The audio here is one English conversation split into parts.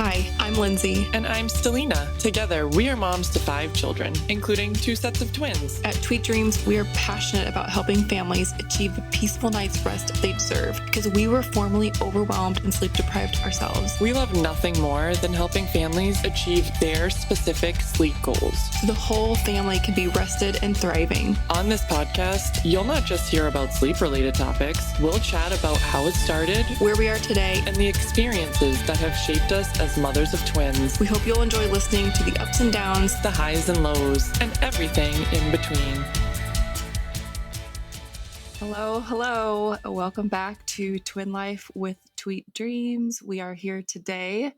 Hi, I'm Lindsay. And I'm Stellina. Together, we are moms to 5 children, including 2 sets of twins. At Tweet Dreamzz, we are passionate about helping families achieve the peaceful night's rest they deserve because we were formerly overwhelmed and sleep deprived ourselves. We love nothing more than helping families achieve their specific sleep goals, so the whole family can be rested and thriving. On this podcast, you'll not just hear about sleep-related topics. We'll chat about how it started, where we are today, and the experiences that have shaped us as mothers of twins. We hope you'll enjoy listening to the ups and downs, the highs and lows, and everything in between. Hello. Welcome back to Twin Life with Tweet Dreamzz. We are here today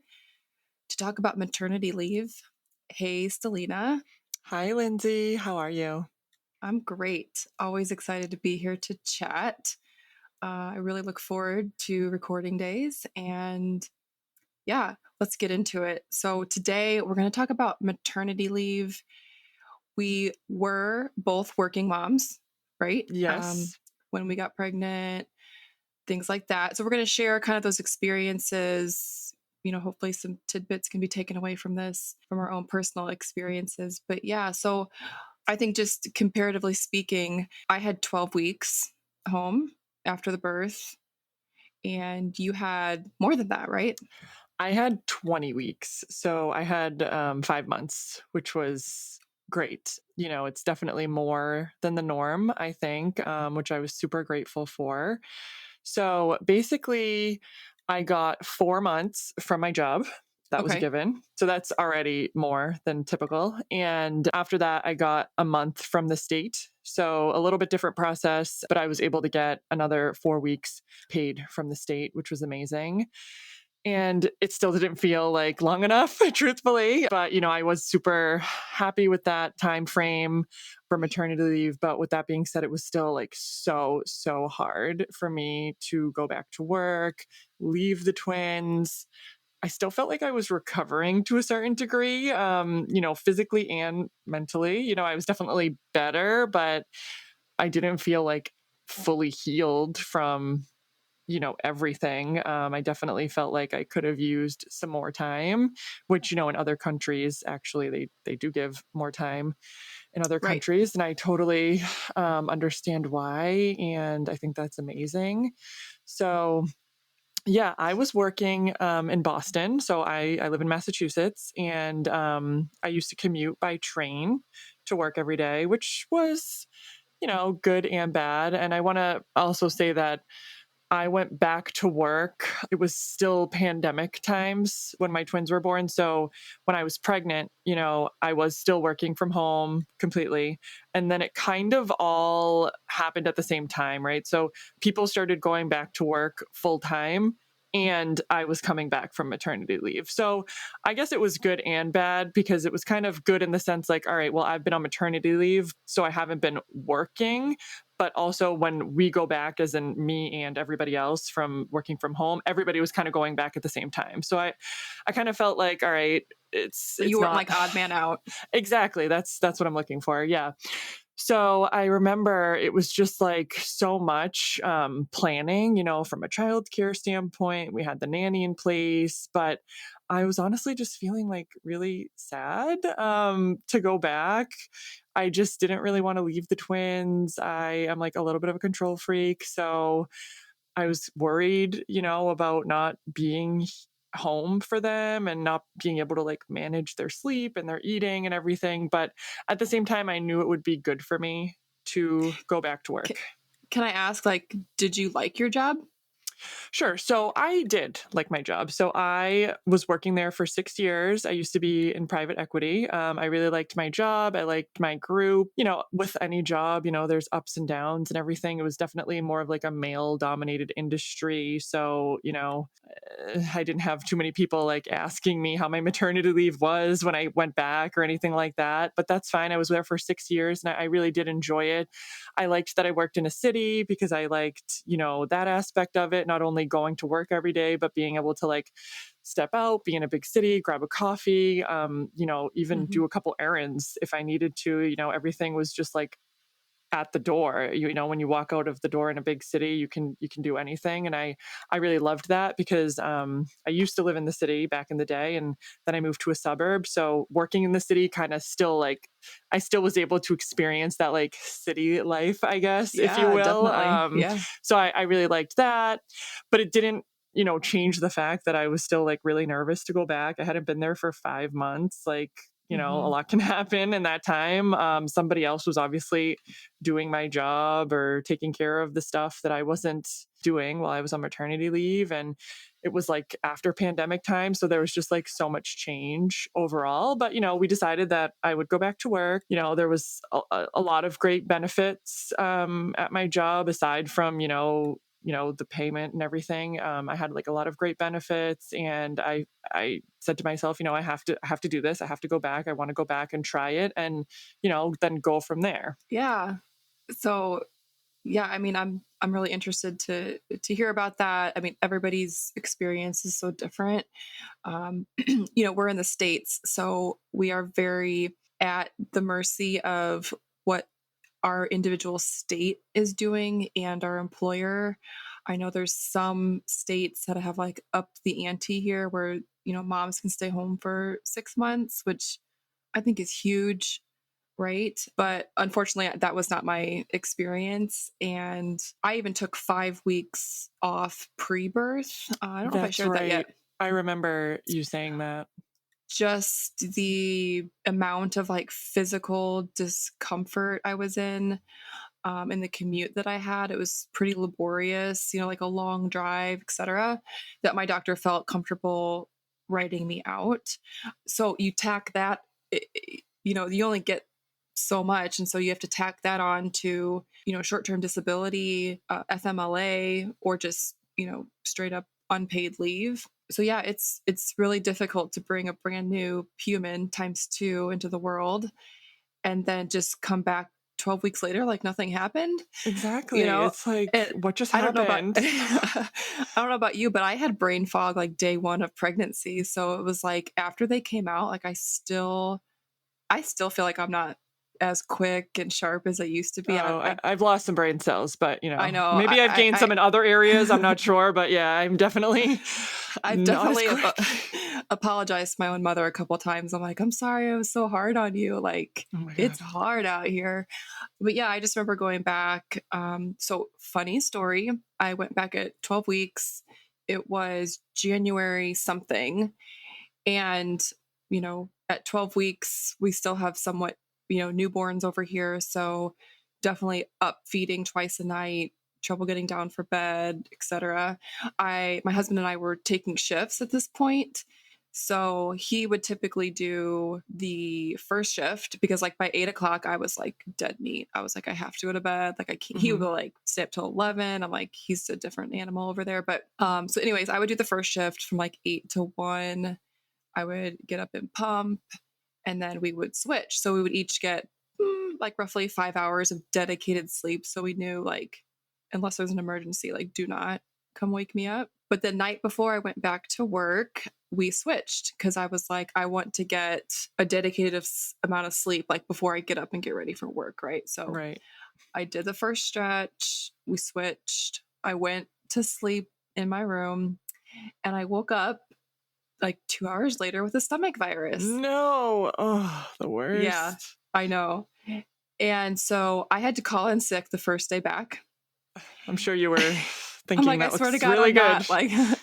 to talk about maternity leave. Hey, Stellina. Hi, Lindsay. How are you? I'm great. Always excited to be here to chat. I really look forward to recording days and yeah, let's get into it. So today we're going to talk about maternity leave. We were both working moms, right? Yes. When we got pregnant, things like that. So we're going to share kind of those experiences. You know, hopefully some tidbits can be taken away from this, from our own personal experiences. But yeah, so I think just comparatively speaking, I had 12 weeks home after the birth, and you had more than that, right? I had 20 weeks. So I had 5 months, which was great. You know, it's definitely more than the norm, I think, which I was super grateful for. So basically, I got 4 months from my job. That was given. So that's already more than typical. And after that, I got a month from the state. So a little bit different process, but I was able to get another 4 weeks paid from the state, which was amazing. And it still didn't feel like long enough, truthfully. But, you know, I was super happy with that time frame for maternity leave. But with that being said, it was still like so hard for me to go back to work, leave the twins. I still felt like I was recovering to a certain degree, you know, physically and mentally. You know, I was definitely better, but I didn't feel like fully healed from everything. I definitely felt like I could have used some more time, which, in other countries, actually, they do give more time in other countries. And I totally understand why. And I think that's amazing. So, yeah, I was working in Boston. So I live in Massachusetts, and I used to commute by train to work every day, which was, good and bad. And I want to also say that I went back to work. It was still pandemic times when my twins were born. So when I was pregnant, I was still working from home completely. And then it kind of all happened at the same time, right? So people started going back to work full time, and I was coming back from maternity leave. So I guess it was good and bad, because it was kind of good in the sense like, all right, well, I've been on maternity leave, so I haven't been working. But also when we go back, as in me and everybody else from working from home, everybody was kind of going back at the same time. So I kind of felt like, all right, it's you weren't not like odd man out. Exactly. That's what I'm looking for. Yeah. So I remember it was just like so much planning, from a childcare standpoint. We had the nanny in place, but I was honestly just feeling like really sad to go back. I just didn't really want to leave the twins. I am like a little bit of a control freak. So I was worried, about not being home for them and not being able to like manage their sleep and their eating and everything. But at the same time, I knew it would be good for me to go back to work. Can I ask, like, did you like your job? Sure. So I did like my job. So I was working there for 6 years. I used to be in private equity. I really liked my job. I liked my group. With any job, there's ups and downs and everything. It was definitely more of like a male dominated industry. So, I didn't have too many people like asking me how my maternity leave was when I went back or anything like that. But that's fine. I was there for 6 years and I really did enjoy it. I liked that I worked in a city because I liked, that aspect of it, not only going to work every day, but being able to like step out, be in a big city, grab a coffee, even do a couple errands if I needed to. Everything was just like at the door. You know, when you walk out of the door in a big city, you can do anything. And I really loved that because I used to live in the city back in the day, and then I moved to a suburb. So working in the city kind of still like I still was able to experience that like city life, I guess, if you Yeah, will. definitely. Yeah. So I really liked that, but it didn't, you know, change the fact that I was still like really nervous to go back. I hadn't been there for 5 months. Like, you know, a Mhm. lot can happen in that time. Somebody else was obviously doing my job or taking care of the stuff that I wasn't doing while I was on maternity leave. And it was like after pandemic time. So there was just like so much change overall. But, you know, we decided that I would go back to work. You know, there was a lot of great benefits at my job aside from, the payment and everything. I had like a lot of great benefits, and I said to myself, you know, I have to do this. I have to go back. I want to go back and try it, and then go from there. Yeah. So, yeah, I mean, I'm really interested to hear about that. I mean, everybody's experience is so different. We're in the States, so we are very at the mercy of what our individual state is doing and our employer. I know there's some states that have like upped the ante here where, moms can stay home for 6 months, which I think is huge. Right. But unfortunately, that was not my experience. And I even took 5 weeks off pre birth. I don't know if I That's shared that right. yet. I remember you saying that. Just the amount of like physical discomfort I was in the commute that I had. It was pretty laborious, like a long drive, etc., that my doctor felt comfortable writing me out. So you tack that, you only get so much. And so you have to tack that on to, short term disability, FMLA, or just, straight up unpaid leave. So yeah, it's really difficult to bring a brand new human times two into the world and then just come back 12 weeks later like nothing happened, you Exactly. know? It's like, And what just I don't know about happened? I don't know about you, but I had brain fog like day 1 of pregnancy. So it was like after they came out, like I still feel like I'm not as quick and sharp as I used to be. And Oh, I've lost some brain cells, but I know maybe I've gained some in other areas. I'm not sure, but yeah, I'm definitely I've not as definitely quick. apologized to my own mother a couple of times. I'm like, I'm sorry I was so hard on you. Like, Oh my it's God. hard out here. But yeah, I just remember going back. So, funny story. I went back at 12 weeks. It was January something. And, at 12 weeks, we still have somewhat, newborns over here. So definitely up feeding twice a night, trouble getting down for bed, etc. My husband and I were taking shifts at this point. So he would typically do the first shift because like by 8 o'clock, I was like dead meat. I was like, I have to go to bed. Like I can't, he would Hmm. go like stay up till 11. I'm like, he's a different animal over there. But so anyways, I would do the first shift from like 8 to 1. I would get up and pump, and then we would switch. So we would each get like roughly 5 hours of dedicated sleep. So we knew, like, unless there's an emergency, like, do not come wake me up. But the night before I went back to work, we switched because I was like, I want to get a dedicated amount of sleep, like, before I get up and get ready for work. Right. So Right. I did the first stretch, we switched, I went to sleep in my room, and I woke up like 2 hours later with a stomach virus. No. Oh, the Yeah, worst. I know. And so I had to call in sick the first day back. I'm sure you were I'm thinking like, I that swear to looks God, really I'm good. not like, Yeah.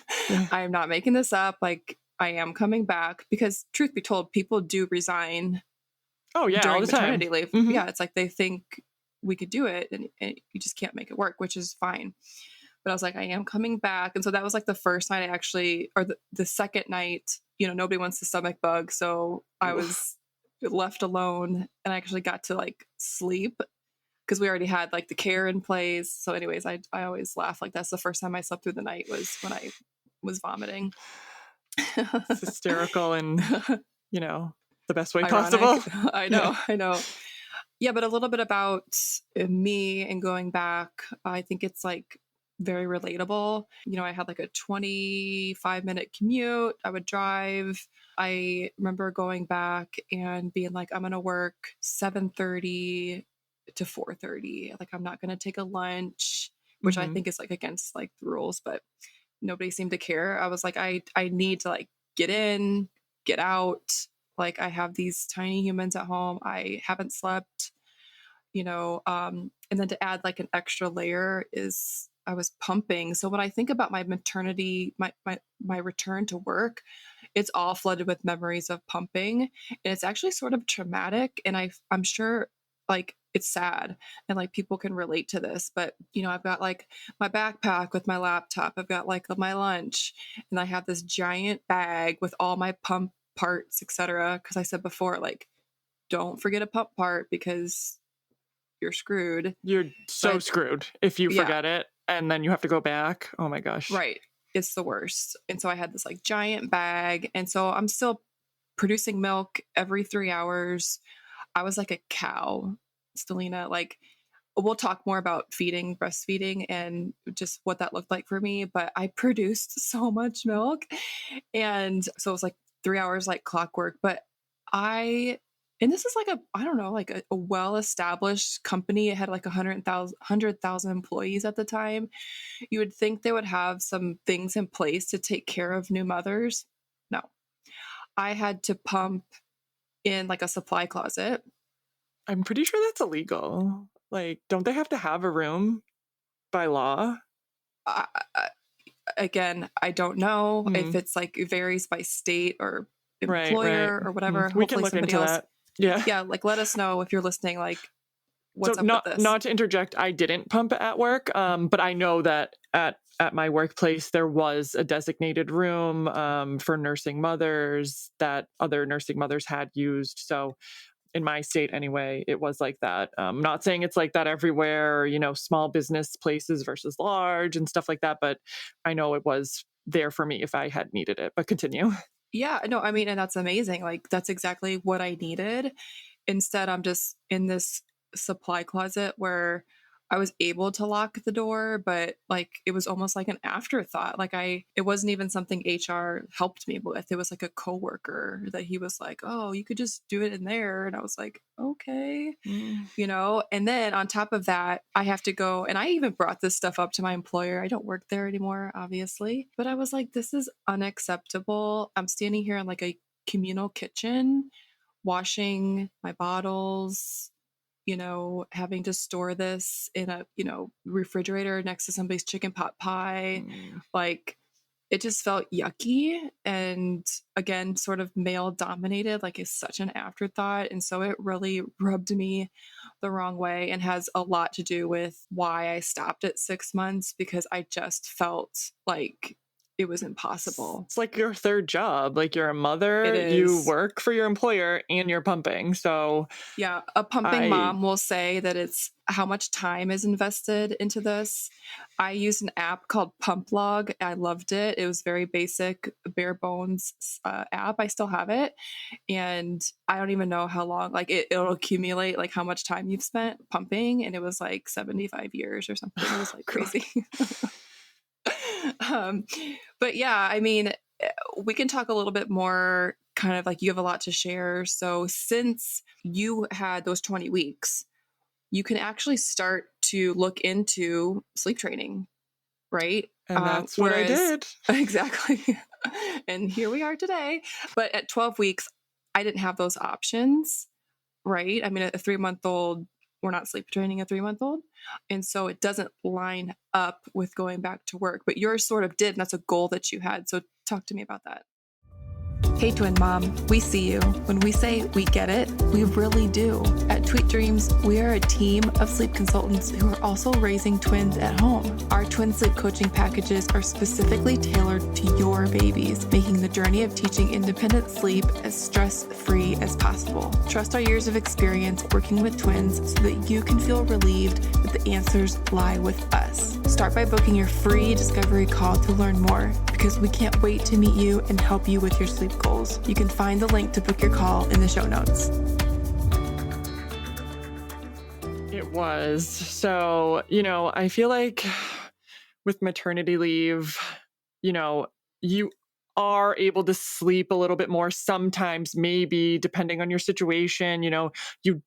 I am not making this up. Like, I am coming back because, truth be told, people do resign Oh, yeah, all during the time. maternity leave. Hmm. Yeah, it's like they think we could do it and you just can't make it work, which is fine. But I was like, I am coming back. And so that was like the first night I actually, or the second night, nobody wants the stomach bug. So I Oof. was left alone and I actually got to like sleep because we already had like the care in place. So, anyways, I always laugh like that's the first time I slept through the night was when I was vomiting. It's hysterical and, you know, the best way possible. Ironic. I Yeah. know, I know. Yeah, but a little bit about me and going back. I think it's like very relatable. I had like a 25-minute commute. I would drive. I remember going back and being like, I'm going to work 7:30 to 4:30. Like, I'm not gonna take a lunch, which I Mhm. think is, like, against, like, the rules, but nobody seemed to care. I was like, I need to, like, get in, get out. Like, I have these tiny humans at home. I haven't slept, and then to add, like, an extra layer is I was pumping. So when I think about my maternity, my return to work, it's all flooded with memories of pumping, and it's actually sort of traumatic, and I'm sure, like, it's sad, and, like, people can relate to this, but, I've got, like, my backpack with my laptop, I've got, like, my lunch, and I have this giant bag with all my pump parts, etcetera. Because I said before, like, don't forget a pump part because you're screwed. You're So so screwed if you yeah, forget it and then you have to go back. Oh my gosh. right. It's the worst. And so I had this, like, giant bag. And so I'm still producing milk every 3 hours. I was like a cow, Stellina. Like, we'll talk more about feeding, breastfeeding, and just what that looked like for me. But I produced so much milk. And so it was like 3 hours, like clockwork. But I, and this is like I don't know, like a well established company. It had like 100,000 employees at the time. You would think they would have some things in place to take care of new mothers. No, I had to pump in like a supply closet. I'm pretty sure that's illegal. Like, don't they have to have a room by law? I, Again, I don't know if Hmm. it's like it varies by state or Right, right. employer or Hmm. whatever. We can Hopefully look somebody into else, that. Yeah. yeah, like let us know if you're listening, like So what's up with not this. not to interject, I didn't pump at work, but I know that at my workplace there was a designated room for nursing mothers that other nursing mothers had used. So in my state anyway, it was like that. Not saying it's like that everywhere, small business places versus large and stuff like that, but I know it was there for me if I had needed it. But continue. Yeah, no, I mean, and that's amazing. Like that's exactly what I needed. Instead, I'm just in this supply closet where I was able to lock the door, but like it was almost like an afterthought. Like it wasn't even something HR helped me with. It was like a coworker that he was like, "Oh, you could just do it in there." And I was like, "Okay." Mm. And then on top of that, I have to go, and I even brought this stuff up to my employer. I don't work there anymore, obviously, but I was like, this is unacceptable. I'm standing here in like a communal kitchen, washing my bottles, having to store this in a, refrigerator next to somebody's chicken pot pie. Mm. Like, it just felt yucky and again sort of male dominated, like it's such an afterthought, and so it really rubbed me the wrong way and has a lot to do with why I stopped at 6 months, because I just felt like it was impossible. It's like your third job. Like you're a It mother, you is. work for your employer, and you're pumping. So Yeah, a pumping I mom will say that it's how much time is invested into this. I used an app called Pump Log. I loved it. It was very basic, bare bones app. I still have it, and I don't even know how long. Like it'll accumulate like how much time you've spent pumping, and it was like 75 years or something. It was like God. crazy. um, but yeah, I mean, we can talk a little bit more. Kind of like you have a lot to share. So since you had those 20 weeks, you can actually start to look into sleep training, right? And that's what I Whereas, did. exactly. And here we are today. But at 12 weeks, I didn't have those options, right? I mean, a 3 month old, we're not sleep training a 3 month old. And so it doesn't line up with going back to work, but yours sort of did. And that's a goal that you had. So talk to me about that. Hey, twin mom, we see you. When we say we get it, we really do. At Tweet Dreamzz, we are a team of sleep consultants who are also raising twins at home. Our twin sleep coaching packages are specifically tailored to your babies, making the journey of teaching independent sleep as stress-free as possible. Trust our years of experience working with twins so that you can feel relieved that the answers lie with us. Start by booking your free discovery call to learn more, because we can't wait to meet you and help you with your sleep goals. You can find the link to book your call in the show notes. It was. So, I feel like with maternity leave, you are able to sleep a little bit more sometimes, maybe depending on your situation. You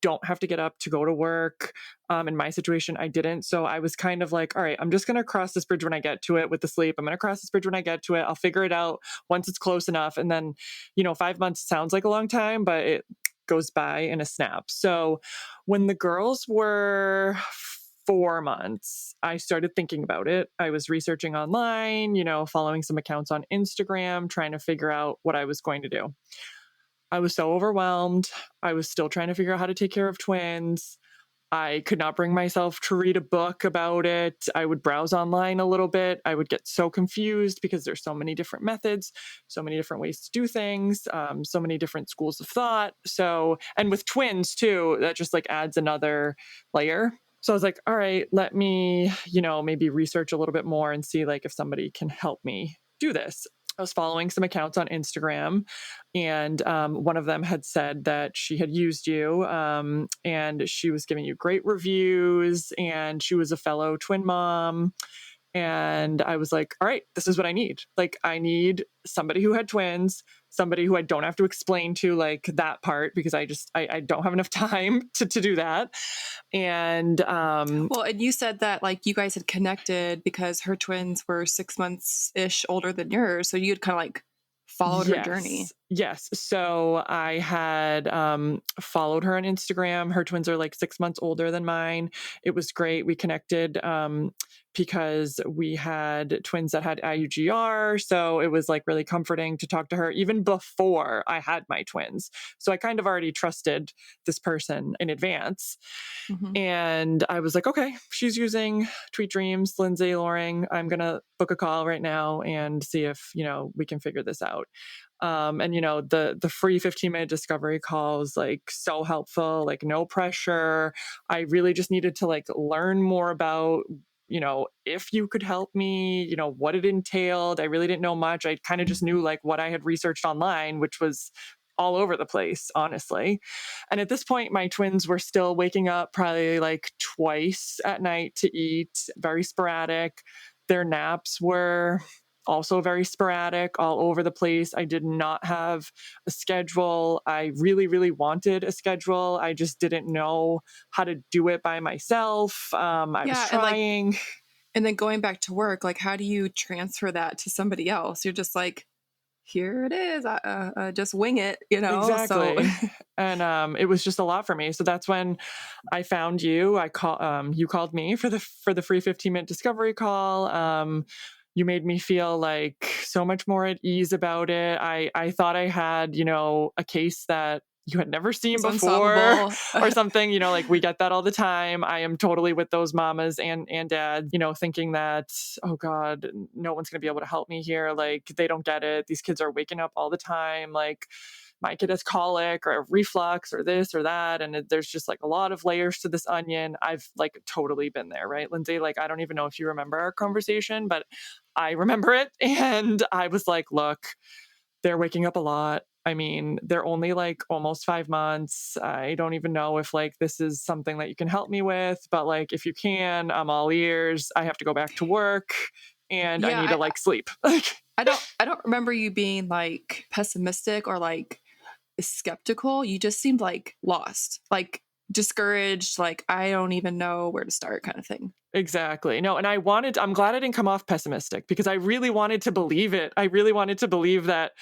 don't have to get up to go to work. In my situation, I didn't. So I was kind of like, all right, I'm just going to cross this bridge when I get to it with the sleep. I'm going to cross this bridge when I get to it. I'll figure it out once it's close enough. And then, 5 months sounds like a long time, but it goes by in a snap. So when the girls were 4 months, I started thinking about it. I was researching online, following some accounts on Instagram, trying to figure out what I was going to do. I was so overwhelmed. I was still trying to figure out how to take care of twins. I could not bring myself to read a book about it. I would browse online a little bit. I would get so confused because there's so many different methods, so many different ways to do things, so many different schools of thought. So, and with twins too, that just like adds another layer. So I was like, all right, let me, maybe research a little bit more and see like if somebody can help me do this. I was following some accounts on Instagram, and one of them had said that she had used you, and she was giving you great reviews, and she was a fellow twin mom. And I was like, all right, this is what I need. Like, I need somebody who had twins, somebody who I don't have to explain to like that part because I don't have enough time to do that. And Well, and you said that like you guys had connected because her twins were 6 months ish older than yours. So you had kind of like followed her journey. Yes. Yes. So I had followed her on Instagram. Her twins are like 6 months older than mine. It was great. We connected because we had twins that had IUGR. So it was like really comforting to talk to her even before I had my twins. So I kind of already trusted this person in advance. Hmm. And I was like, okay, she's using Tweet Dreamzz, Lindsay Loring. I'm going to book a call right now and see if, we can figure this out. And the free 15-minute discovery call was like so helpful, like no pressure. I really just needed to like learn more about if you could help me, what it entailed. I really didn't know much. I kind of just knew like what I had researched online, which was all over the place, honestly. And at this point, my twins were still waking up probably like twice at night to eat, very sporadic. Their naps were also very sporadic, all over the place. I did not have a schedule. I really, really wanted a schedule. I just didn't know how to do it by myself. I was Yeah. And like, trying. and then going back to work, like, how do you transfer that to somebody else? You're just like, here it is. Just wing it, So, Exactly. And it was just a lot for me. So that's when I found you. You called me for the free 15-minute discovery call. You made me feel like so much more at ease about it. I thought I had, a case that you had never seen it's before unsolvable. or something, like we get that all the time. I am totally with those mamas and dads, thinking that, oh God, no one's going to be able to help me here. Like they don't get it. These kids are waking up all the time. Like my kid has colic or reflux or this or that. And there's just like a lot of layers to this onion. I've like totally been there, right, Lindsay? Like, I don't even know if you remember our conversation, but I remember it. And I was like, look, they're waking up a lot. I mean, they're only like almost 5 months. I don't even know if like this is something that you can help me with, but like if you can, I'm all ears. I have to go back to work and I Yeah, need to like sleep. I don't remember you being like pessimistic or like skeptical. You just seemed like lost, like discouraged, like I don't even know where to start kind of thing. Exactly. No, and I'm glad I didn't come off pessimistic because I really wanted to believe it. I really wanted to believe that,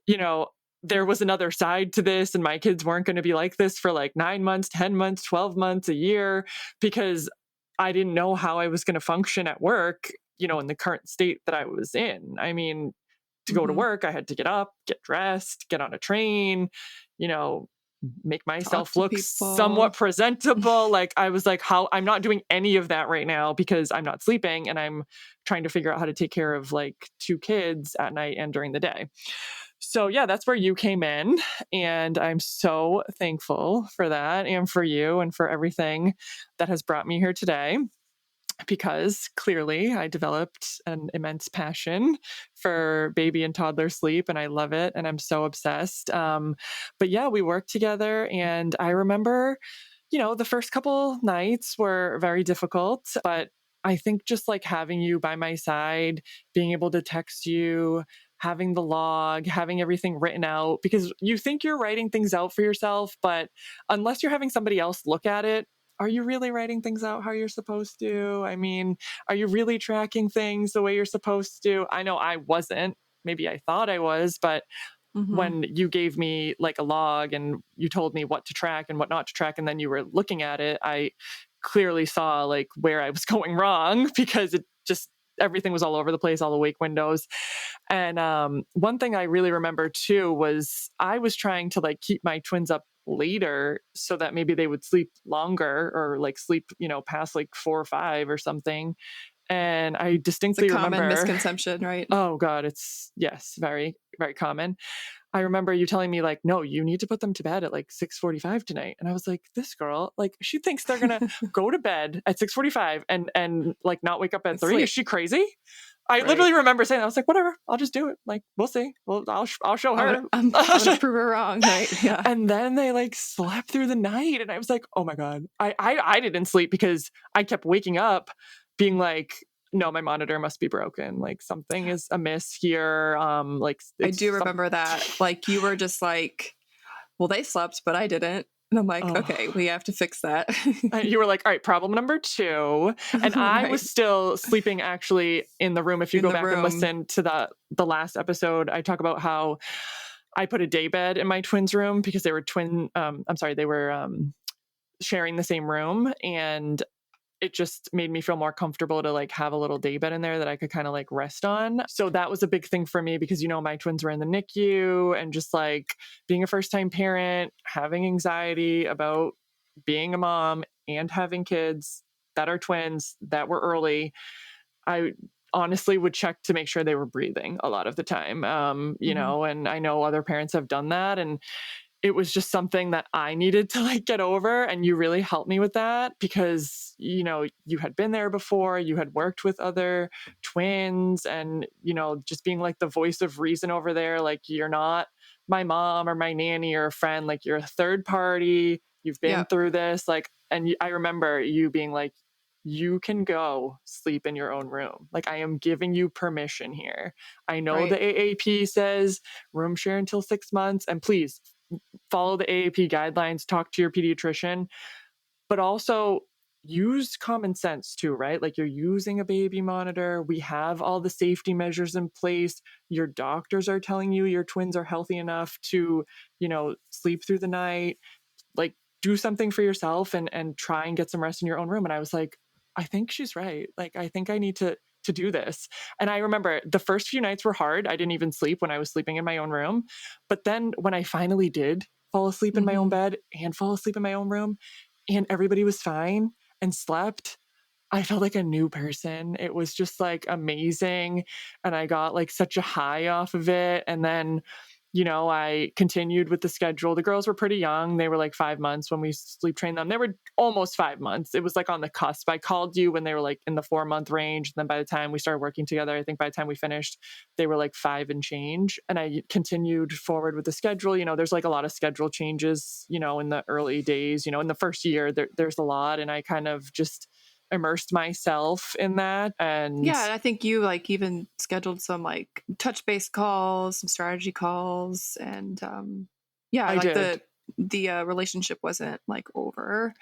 you know, there was another side to this and my kids weren't going to be like this for like 9 months, 10 months, 12 months, a year, because I didn't know how I was going to function at work, in the current state that I was in. I mean, to go to Hmm. work, I had to get up, get dressed, get on a train, you know, make Talk myself to look somewhat people. presentable. Like I was like, how I'm not doing any of that right now because I'm not sleeping and I'm trying to figure out how to take care of like two kids at night and during the day. So yeah, that's where you came in. And I'm so thankful for that and for you and for everything that has brought me here today, because clearly I developed an immense passion for baby and toddler sleep and I love it and I'm so obsessed. But yeah, we worked together and I remember, the first couple nights were very difficult, but I think just like having you by my side, being able to text you, having the log, having everything written out, because you think you're writing things out for yourself, but unless you're having somebody else look at it, are you really writing things out how you're supposed to? I mean, are you really tracking things the way you're supposed to? I know I wasn't. Maybe I thought I was, but Mhm. when you gave me like a log and you told me what to track and what not to track, and then you were looking at it, I clearly saw like where I was going wrong because it just everything was all over the place, all the wake windows. And one thing I really remember too was I was trying to like keep my twins up later so that maybe they would sleep longer or like sleep, past like 4 or 5 or something. And I It's a distinctly common remember, misconception, right? oh God, it's yes, very, very common. I remember you telling me like, "No, you need to put them to bed at like 6:45 tonight." And I was like, "This girl, like she thinks they're going to go to bed at 6:45 and like not wake up at And 3. Is sleep, she crazy?" I right? literally remember saying that. I was like, "Whatever, I'll just do it. Like, we'll see. Well, I'll show her." I'm gonna prove her wrong, right? Yeah. And then they like slept through the night and I was like, "Oh my god." I didn't sleep because I kept waking up being like, "No, my monitor must be broken. Like something is amiss here. Like I it's do some remember that. Like, you were just like, "Well, they slept, but I didn't." And I'm like, oh." "Okay, we have to fix that." You were like, "All right, problem number 2." And I was Right. still sleeping actually in the room. If you In go the back and room. listen to the last episode, I talk about how I put a day bed in my twins' room because they were I'm sorry, they were sharing the same room, and it just made me feel more comfortable to like have a little day bed in there that I could kind of like rest on. So that was a big thing for me because my twins were in the NICU and just like being a first time parent, having anxiety about being a mom and having kids that are twins that were early. I honestly would check to make sure they were breathing a lot of the time. Mhm. And I know other parents have done that, and it was just something that I needed to like get over. And you really helped me with that because, you had been there before, you had worked with other twins, and, just being like the voice of reason over there. Like, you're not my mom or my nanny or a friend, like, you're a third party. You've been Yep, through this. Like, and I remember you being like, you can go sleep in your own room. Like, I am giving you permission here. I know the right. AAP says room share until 6 months, and please follow the AAP guidelines, talk to your pediatrician, but also use common sense too, right? Like, you're using a baby monitor. We have all the safety measures in place. Your doctors are telling you your twins are healthy enough to, sleep through the night. Like, do something for yourself and try and get some rest in your own room. And I was like, I think she's right. Like, I think I need to do this. And I remember the first few nights were hard. I didn't even sleep when I was sleeping in my own room. But then when I finally did fall asleep in my own Mhm. bed and fall asleep in my own room and everybody was fine and slept, I felt like a new person. It was just like amazing. And I got like such a high off of it. And then, I continued with the schedule. The girls were pretty young. They were like 5 months when we sleep trained them. They were almost 5 months. It was like on the cusp. I called you when they were like in the 4 month range. And then by the time we started working together, I think by the time we finished, they were like 5 and change. And I continued forward with the schedule. There's like a lot of schedule changes, in the early days, in the first year, there's a lot. And I kind of just immersed myself in that. And Yeah, and I think you, like, even scheduled some, like, touch base calls, some strategy calls, and, yeah, I like, did. the relationship wasn't, like, over.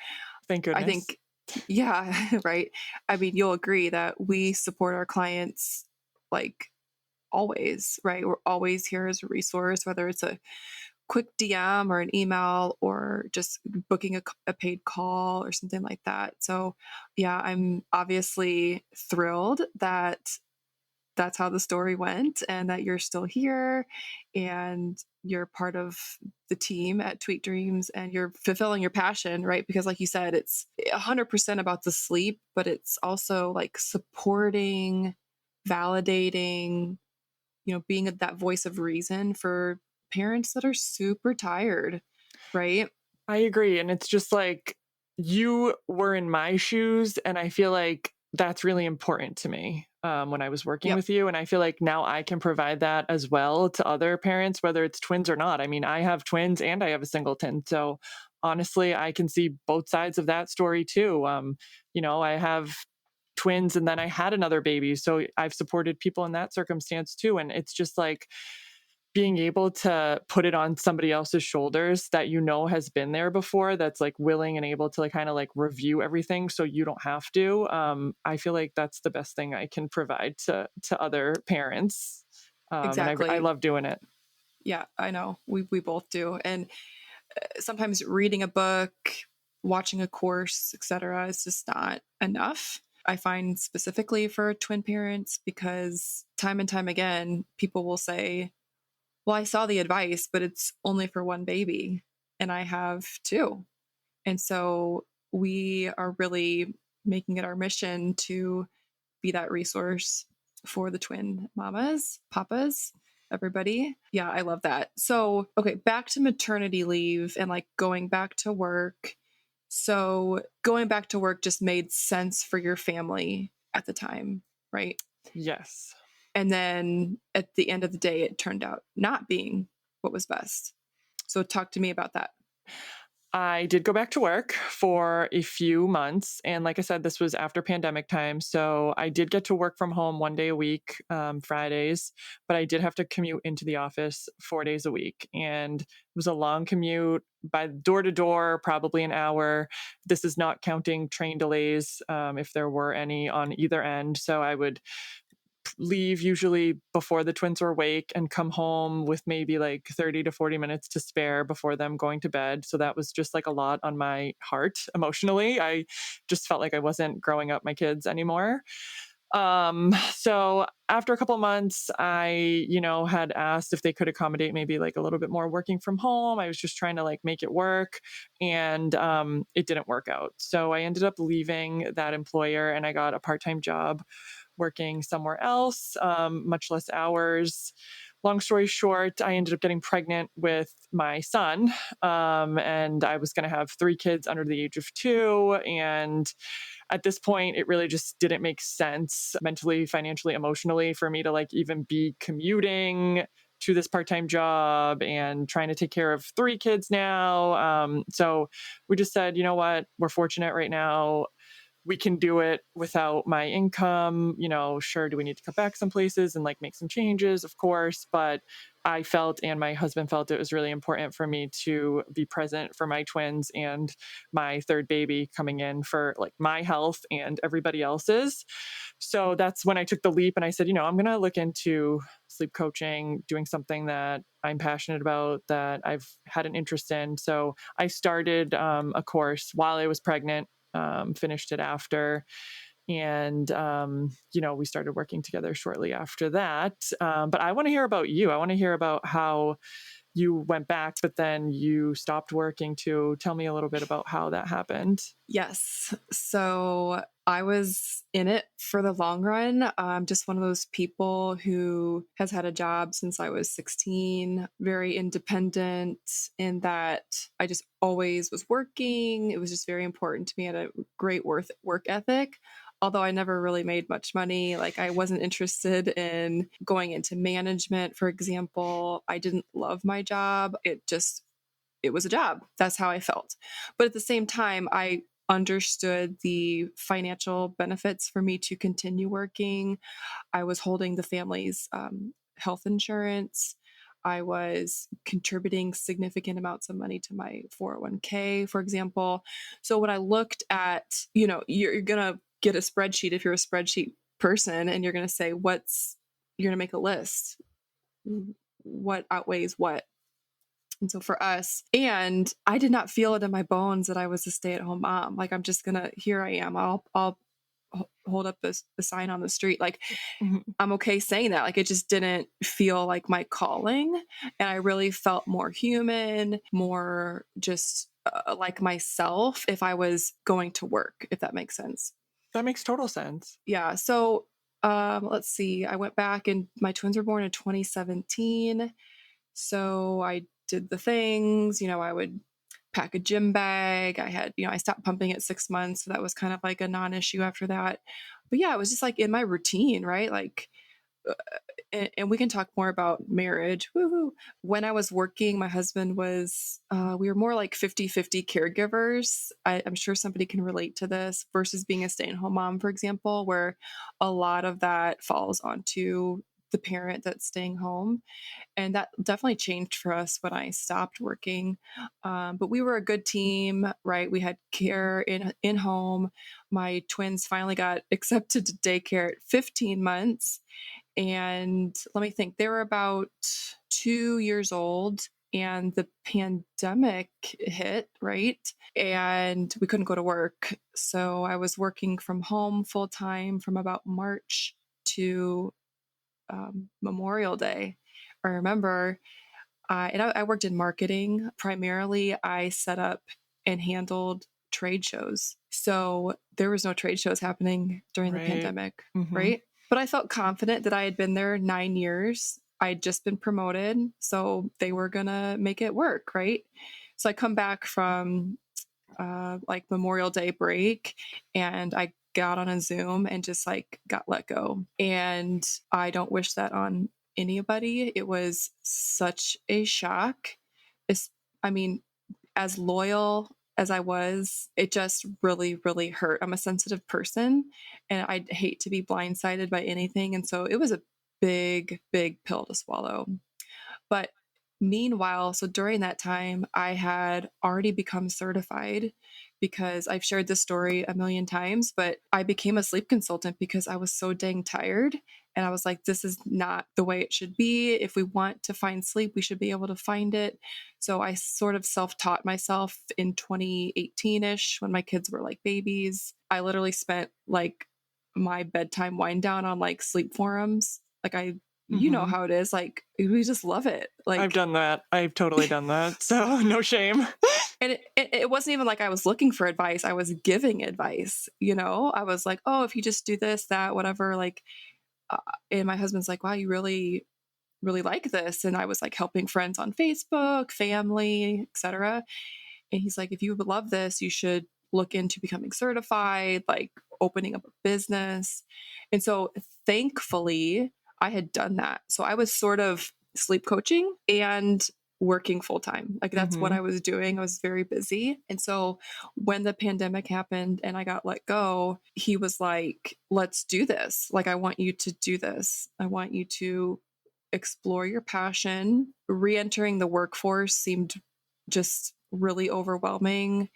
Thank I goodness. think yeah, right? I mean, you'll agree that we support our clients, like, always, right? We're always here as a resource, whether it's a quick DM or an email or just booking a paid call or something like that. So, yeah, I'm obviously thrilled that that's how the story went and that you're still here and you're part of the team at Tweet Dreamzz and you're fulfilling your passion, right? Because, like you said, it's 100% about the sleep, but it's also like supporting, validating, being that voice of reason for parents that are super tired, right? I agree. And it's just like you were in my shoes. And I feel like that's really important to me when I was working Yep. with you. And I feel like now I can provide that as well to other parents, whether it's twins or not. I mean, I have twins and I have a singleton. So honestly, I can see both sides of that story too. I have twins and then I had another baby. So I've supported people in that circumstance too. And it's just like being able to put it on somebody else's shoulders that you know has been there before, that's like willing and able to like kind of like review everything so you don't have to. I feel like that's the best thing I can provide to other parents. And I Exactly. love doing it. Yeah, I know. We both do. And sometimes reading a book, watching a course, etc., is just not enough. I find specifically for twin parents because time and time again, people will say, well, I saw the advice, but it's only for one baby, and I have two. And so we are really making it our mission to be that resource for the twin mamas, papas, everybody. Yeah, I love that. So, okay, back to maternity leave and like going back to work. So, going back to work just made sense for your family at the time, right? Yes. And then at the end of the day, it turned out not being what was best. So, talk to me about that. I did go back to work for a few months. And like I said, this was after pandemic time. So I did get to work from home 1 day a week, Fridays, but I did have to commute into the office 4 days a week. And it was a long commute by door to door, probably an hour. This is not counting train delays, if there were any on either end. So I would leave usually before the twins were awake and come home with maybe like 30 to 40 minutes to spare before them going to bed. So that was just like a lot on my heart emotionally. I just felt like I wasn't growing up my kids anymore. So after a couple months, I had asked if they could accommodate maybe like a little bit more working from home. I was just trying to like make it work, and it didn't work out. So I ended up leaving that employer and I got a part-time job working somewhere else, much less hours. Long story short, I ended up getting pregnant with my son, and I was going to have 3 kids under the age of 2. And at this point, it really just didn't make sense mentally, financially, emotionally for me to like even be commuting to this part-time job and trying to take care of 3 kids now. So we just said, you know what, we're fortunate right now, we can do it without my income. Sure, do we need to cut back some places and like make some changes? Of course. But I felt, and my husband felt, it was really important for me to be present for my twins and my third baby coming in for like my health and everybody else's. So that's when I took the leap and I said, I'm going to look into sleep coaching, doing something that I'm passionate about, that I've had an interest in. So I started a course while I was pregnant, finished it after. And, we started working together shortly after that. But I want to hear about you. I want to hear about how you went back, but then you stopped working too. Tell me a little bit about how that happened. Yes. So I was in it for the long run. I'm just one of those people who has had a job since I was 16, very independent in that I just always was working. It was just very important to me. I had a great work ethic. Although I never really made much money, like I wasn't interested in going into management, for example. I didn't love my job. It was a job. That's how I felt. But at the same time, I understood the financial benefits for me to continue working. I was holding the family's health insurance. I was contributing significant amounts of money to my 401k, for example. So when I looked at, you're going to get a spreadsheet if you're a spreadsheet person, and you're going to say, you're going to make a list. What outweighs what? And so for us, and I did not feel it in my bones that I was a stay-at-home mom. Like I'm just gonna, here I am. I'll hold up the sign on the street. Like Mhm. I'm okay saying that. Like it just didn't feel like my calling, and I really felt more human, more just like myself if I was going to work. If that makes sense. That makes total sense. Yeah. So let's see. I went back, and my twins were born in 2017. So I did the things, I would pack a gym bag. I stopped pumping at 6 months. So that was kind of like a non issue after that. But yeah, it was just like in my routine, right? Like and we can talk more about marriage. Woohoo. When I was working, my husband was, we were more like 50-50 caregivers. I'm sure somebody can relate to this versus being a stay at home mom, for example, where a lot of that falls onto the parent that's staying home. And that definitely changed for us when I stopped working. But we were a good team, right? We had care in home. My twins finally got accepted to daycare at 15 months, and let me think, they were about 2 years old. And the pandemic hit, right? And we couldn't go to work. So I was working from home full time from about March to Memorial Day. I remember, I worked in marketing. Primarily, I set up and handled trade shows. So there was no trade shows happening during the Right. pandemic, Hmm. right? But I felt confident that I had been there 9 years. I had just been promoted, so they were gonna make it work, right? So I come back from like Memorial Day break, and I got on a Zoom and just like got let go. And I don't wish that on anybody. It was such a shock. It's, I mean, as loyal as I was, it just really, really hurt. I'm a sensitive person and I hate to be blindsided by anything. And so it was a big, big pill to swallow. But meanwhile, so during that time, I had already become certified because I've shared this story a million times, but I became a sleep consultant because I was so dang tired. And I was like, this is not the way it should be. If we want to find sleep, we should be able to find it. So I sort of self taught myself in 2018 ish when my kids were like babies. I literally spent like my bedtime wind down on like sleep forums. Like you know Hmm. how it is. Like we just love it. I've Like, done that. I've totally done that. So no shame. and it wasn't even like I was looking for advice. I was giving advice. I was like, oh, if you just do this, that, whatever. Like, uh, and my husband's like, wow, you really, really like this. And I was like helping friends on Facebook, family, etc. And he's like, if you would love this, you should look into becoming certified, like opening up a business. And so thankfully, I had done that. So I was sort of sleep coaching and working full time. Like that's what Hmm. I was doing. I was very busy. And so when the pandemic happened and I got let go, he was like, let's do this. Like, I want you to do this. I want you to explore your passion. Re entering the workforce seemed just really overwhelming.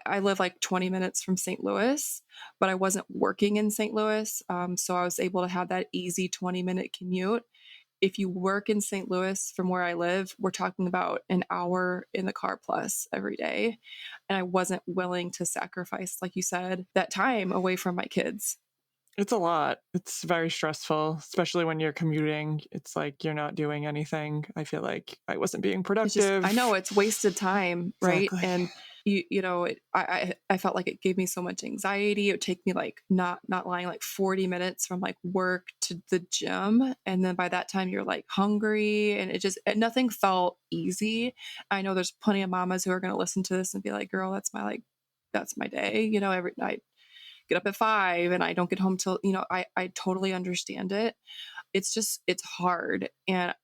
I live like 20 minutes from St. Louis, but I wasn't working in St. Louis. So I was able to have that easy 20-minute commute. If you work in St. Louis from where I live, we're talking about an hour in the car plus every day. And I wasn't willing to sacrifice, like you said, that time away from my kids. It's a lot. It's very stressful, especially when you're commuting. It's like you're not doing anything. I feel like I wasn't being It's just, I know productive. it's wasted time, right? Exactly. And I felt like it gave me so much anxiety. It would take me like not lying like 40 minutes from like work to the gym, and then by that time you're like hungry, and nothing felt easy. I know there's plenty of mamas who are going to listen to this and be like, "Girl, that's my day." Every night get up at 5 and I don't get home till, I totally understand it. It's hard. And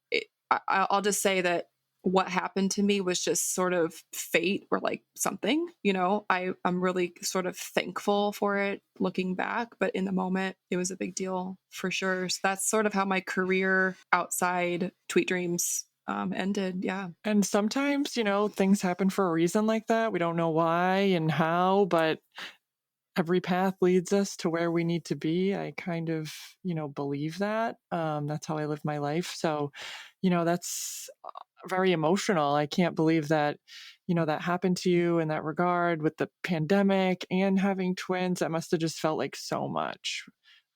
I'll just say that what happened to me was just sort of fate or like something. I'm really sort of thankful for it looking back, but in the moment, it was a big deal for sure. So that's sort of how my career outside Tweet Dreamzz ended. Yeah. And sometimes, things happen for a reason like that. We don't know why and how, but every path leads us to where we need to be. I kind of, believe that. That's how I live my life. So, that's very emotional. I can't believe that, that happened to you in that regard with the pandemic and having twins. That must have just felt like so much.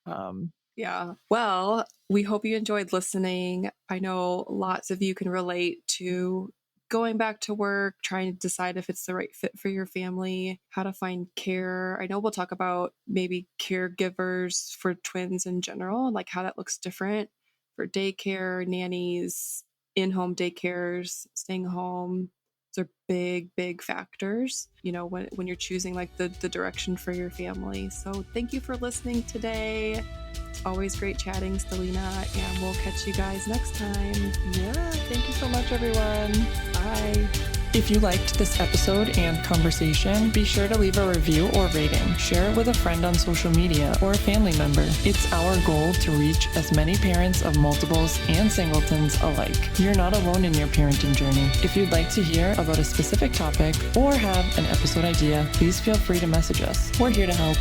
Um, Yeah. Well, we hope you enjoyed listening. I know lots of you can relate to going back to work, trying to decide if it's the right fit for your family, how to find care. I know we'll talk about maybe caregivers for twins in general, and like how that looks different for daycare, nannies, in home daycares, staying home. Those are big, big factors, when you're choosing like the direction for your family. So thank you for listening today. It's always great chatting, Stellina, and we'll catch you guys next time. Yeah, thank you so much, everyone. Bye. If you liked this episode and conversation, be sure to leave a review or rating. Share it with a friend on social media or a family member. It's our goal to reach as many parents of multiples and singletons alike. You're not alone in your parenting journey. If you'd like to hear about a specific topic or have an episode idea, please feel free to message us. We're here to help.